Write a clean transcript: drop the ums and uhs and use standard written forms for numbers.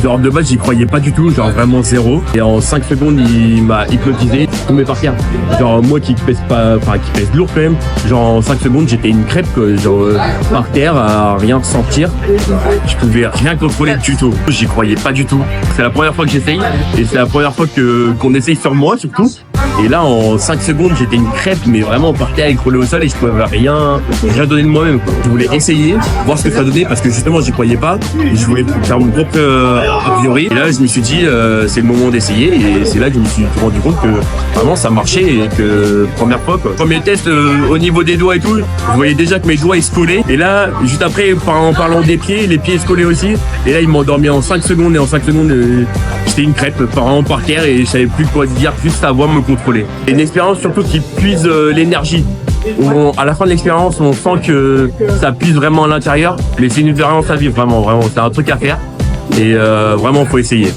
Genre de base j'y croyais pas du tout, genre vraiment zéro. Et en 5 secondes il m'a hypnotisé, tombé par terre. Genre moi qui pèse pas, enfin qui pèse lourd quand même, genre en 5 secondes j'étais une crêpe quoi, genre par terre à rien ressentir. Je pouvais rien contrôler du tout. J'y croyais pas du tout. C'est la première fois que j'essaye et c'est la première fois qu'on essaye sur moi surtout. Et là, en 5 secondes, j'étais une crêpe, mais vraiment par terre, écroulé au sol et je pouvais rien donner de moi-même, quoi. Je voulais essayer, voir ce que ça donnait parce que justement, j'y croyais pas. Et je voulais faire mon propre a priori. Et là, je me suis dit, c'est le moment d'essayer. Et c'est là que je me suis rendu compte que vraiment ça marchait et que première fois, quoi. Premier test au niveau des doigts et tout, je voyais déjà que mes doigts ils se collaient. Et là, juste après, en parlant des pieds, les pieds se collaient aussi. Et là, ils m'ont endormi en 5 secondes et en 5 secondes, j'étais une crêpe, vraiment par terre et je savais plus quoi dire, juste savoir me contrôler. Et une expérience surtout qui puise l'énergie. À la fin de l'expérience, on sent que ça puise vraiment à l'intérieur, mais c'est une expérience à vivre, vraiment, c'est un truc à faire et vraiment faut essayer.